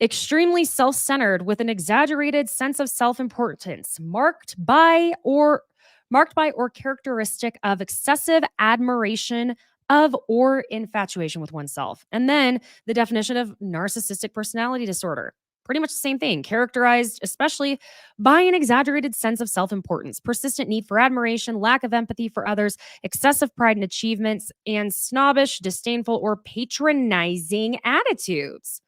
Extremely self-centered with an exaggerated sense of self-importance, marked by or characteristic of excessive admiration, of or infatuation with oneself. And then the definition of narcissistic personality disorder. Pretty much the same thing, characterized especially by an exaggerated sense of self importance, persistent need for admiration, lack of empathy for others, excessive pride in achievements, and snobbish, disdainful, or patronizing attitudes.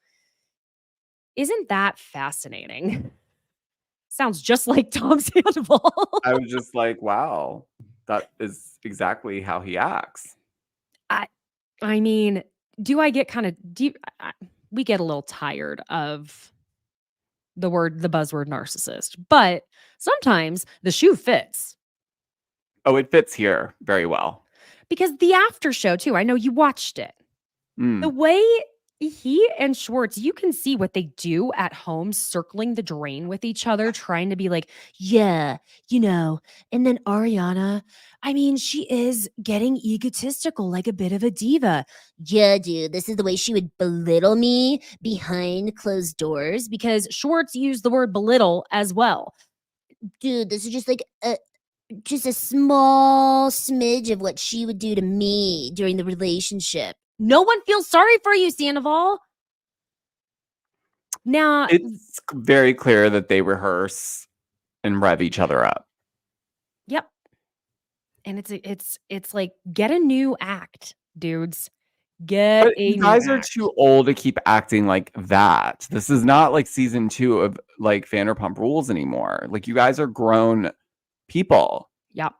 Isn't that fascinating? Sounds just like Tom Sandoval. I was just like, wow, that is exactly how he acts. I mean, do I get kind of deep? We get a little tired of the buzzword narcissist, but sometimes the shoe fits Oh, it fits here very well. because the after show too. I know you watched it. Mm. The way he and Schwartz, you can see what they do at home, circling the drain with each other, trying to be like, Yeah, and then Ariana, I mean, she is getting egotistical like a bit of a diva. Yeah, dude, this is the way she would belittle me behind closed doors. because Schwartz used the word belittle as well. Dude, this is just like just a small smidge of what she would do to me during the relationship. No one feels sorry for you, Sandoval. Now, It's very clear that they rehearse and rev each other up. yep. And it's like, get a new act, dudes. Get But a you new guys are act. too old to keep acting like that. This is not like season 2 of like Vanderpump Rules anymore. Like you guys are grown people. Yep.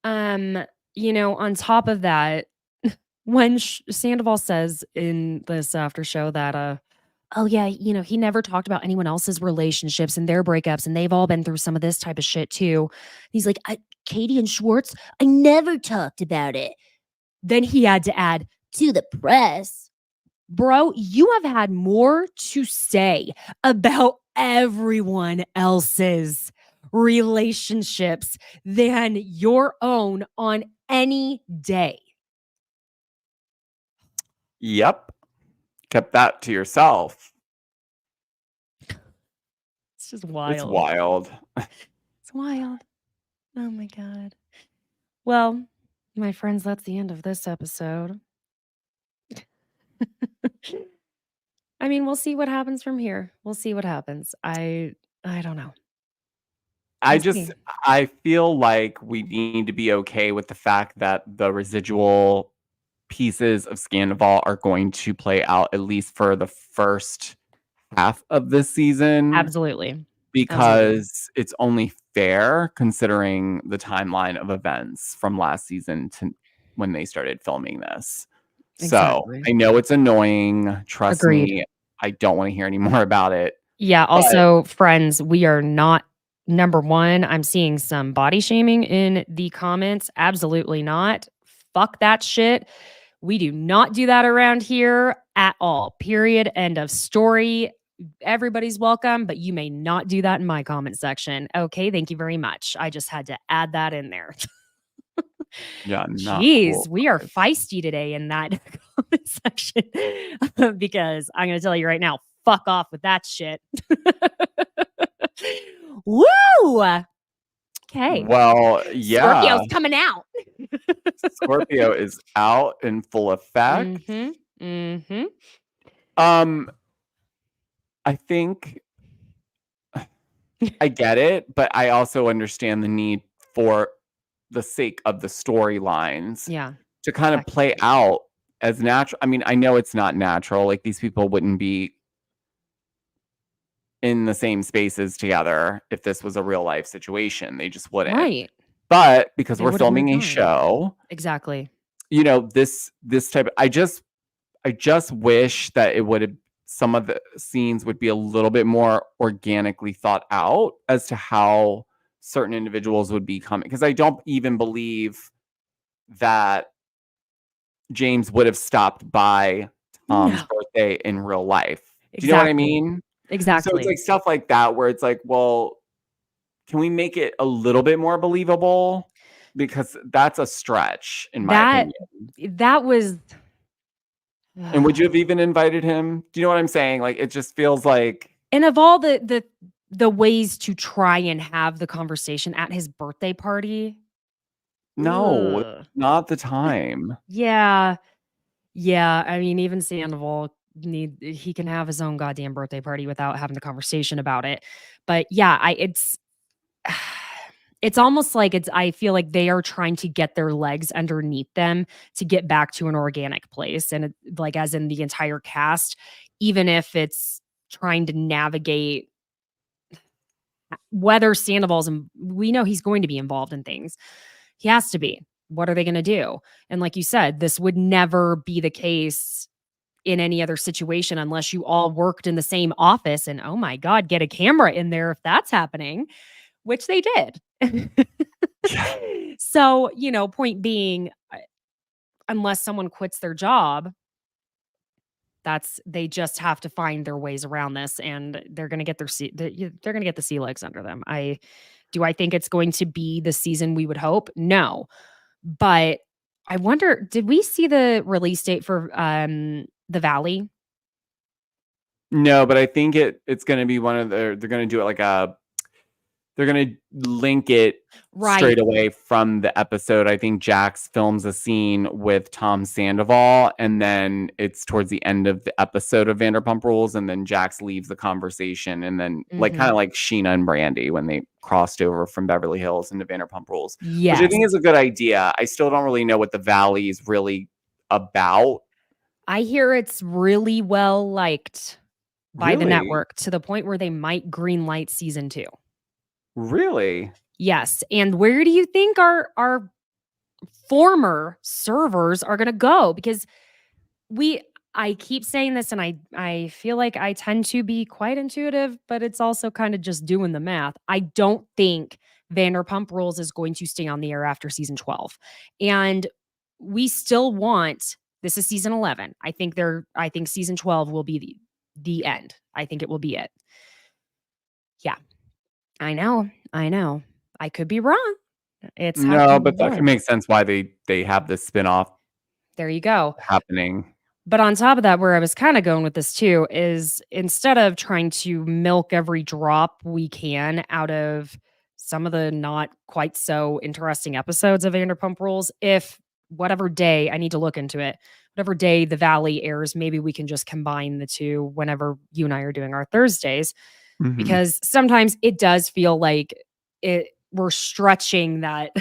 On top of that, when Sandoval says in this after show that oh yeah, he never talked about anyone else's relationships and their breakups, and they've all been through some of this type of shit too. He's like, Katie and Schwartz, I never talked about it Then he had to add, to the press. bro, you have had more to say about everyone else's relationships than your own on any day. Yep. Kept that to yourself. It's just wild. It's wild. It's wild. Oh my God. Well, my friends, that's the end of this episode. I mean, we'll see what happens from here. We'll see what happens. I don't know. We'll see. I feel like we need to be okay with the fact that the residual pieces of Scandival are going to play out at least for the first half of this season. Absolutely. Because it's only fair considering the timeline of events from last season to when they started filming this. Exactly. So I know it's annoying. Trust Agreed. me, I don't want to hear any more about it. Yeah. Also, friends, we are not number one. I'm seeing some body shaming in the comments. Absolutely not. Fuck that shit. We do not do that around here at all. Period. End of story. Everybody's welcome, but you may not do that in my comment section. Okay. Thank you very much. I just had to add that in there. Yeah. Jeez, Cool. we are feisty today in that comment section because I'm going to tell you right now, fuck off with that shit. Woo! Okay. Well, yeah. Scorpio's coming out. Scorpio is out in full effect. Mm-hmm. I think I get it, but I also understand the need for the sake of the storylines Yeah. to kind of play out as natural. I mean, I know it's not natural. Like these people wouldn't be in the same spaces together if this was a real life situation. They just wouldn't. Right. But because They we're would've filming moved a on. show, Exactly. this type of, I just wish that it would have, some of the scenes would be a little bit more organically thought out as to how certain individuals would be coming. Because I don't even believe that James would have stopped by Tom's birthday in real life. Do you know what I mean? Exactly. So it's like stuff like that where it's like, well, can we make it a little bit more believable? Because that's a stretch in my opinion. That was. And would you have even invited him? Do you know what I'm saying? Like, it just feels like. And of all the ways to try and have the conversation at his birthday party, No, Ugh. not the time. Yeah. Yeah. I mean, even Sandoval he can have his own goddamn birthday party without having the conversation about it. But yeah, it's almost like I feel like they are trying to get their legs underneath them to get back to an organic place. And like, as in the entire cast, even if it's trying to navigate whether Sandoval's, we know he's going to be involved in things. He has to be. What are they going to do? And like you said, this would never be the case in any other situation unless you all worked in the same office and, oh my God, get a camera in there if that's happening, which they did. So, point being, unless someone quits their job, they just have to find their ways around this, and they're going to get they're going to get the sea legs under them. I think it's going to be the season we would hope? No. But I wonder, did we see the release date for The Valley? No, but I think it's going to be one of they're going to do it like they're going to link it straight away from the episode. I think Jax films a scene with Tom Sandoval, and then it's towards the end of the episode of Vanderpump Rules, and then Jax leaves the conversation, and then like kind of like Sheena and Brandy when they crossed over from Beverly Hills into Vanderpump Rules, which I think is a good idea. I still don't really know what the Valley is really about. I hear it's really well liked by the network to the point where they might greenlight season 2. Really? Yes. And where do you think our former servers are going to go? Because I keep saying this, and I feel like I tend to be quite intuitive, but it's also kind of just doing the math. I don't think Vanderpump Rules is going to stay on the air after season 12. And we still this is season 11. I think season 12 will be the end. I think it will be it. Yeah. I know. I could be wrong. It's no, but that can make sense why they have this spinoff. There you go. Happening. But on top of that, where I was kind of going with this too is, instead of trying to milk every drop we can out of some of the not quite so interesting episodes of Vanderpump Rules, if whatever day, I need to look into it, whatever day The Valley airs, maybe we can just combine the two whenever you and I are doing our Thursdays. Because sometimes it does feel like we're stretching that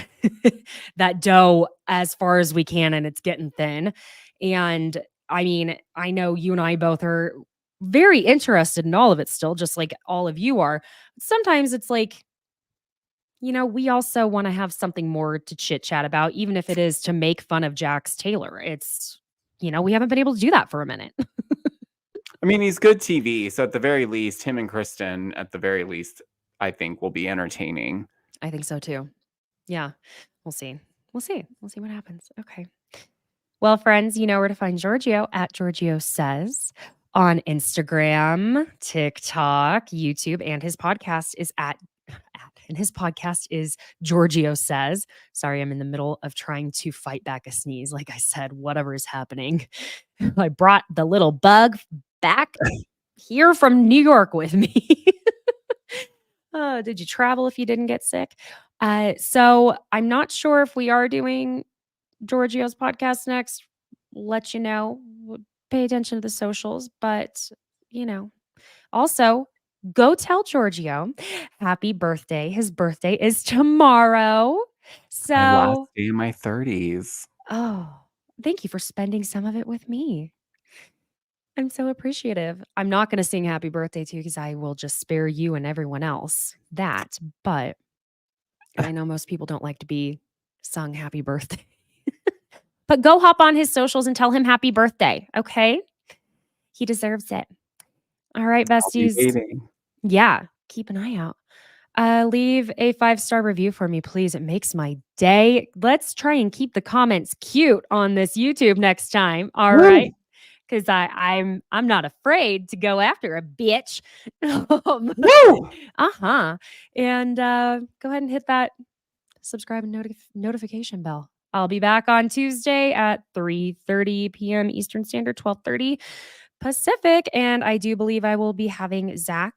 that dough as far as we can, and it's getting thin. And I mean, I know you and I both are very interested in all of it still, just like all of you are. Sometimes it's like, we also want to have something more to chit chat about, even if it is to make fun of Jax Taylor. It's, we haven't been able to do that for a minute. I mean, he's good TV. So at the very least, him and Kristen, at the very least, I think will be entertaining. I think so too. Yeah. We'll see. We'll see what happens. Okay. Well, friends, you know where to find Georgio at Georgio Says on Instagram, TikTok, YouTube, and his podcast is Georgio Says. Sorry, I'm in the middle of trying to fight back a sneeze. Like I said, whatever is happening. I brought the little bug back here from New York with me. Did you travel if you didn't get sick? So I'm not sure if we are doing Georgio's podcast next. Let you know. Pay attention to the socials, but also go tell Georgio happy birthday. His birthday is tomorrow. So my last day in my 30s. Oh, thank you for spending some of it with me. I'm so appreciative. I'm not going to sing happy birthday to you because I will just spare you and everyone else that. But I know most people don't like to be sung happy birthday. But go hop on his socials and tell him happy birthday. Okay? He deserves it. All right, besties. Yeah. Keep an eye out. Leave a 5-star review for me, please. It makes my day. Let's try and keep the comments cute on this YouTube next time. All right. Because I'm not afraid to go after a bitch. And go ahead and hit that subscribe and notification bell. I'll be back on Tuesday at 3:30 p.m. Eastern Standard, 12:30 Pacific. And I do believe I will be having Zach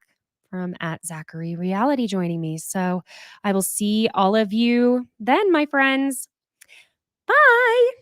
from @Zachary Reality joining me. So I will see all of you then, my friends. Bye.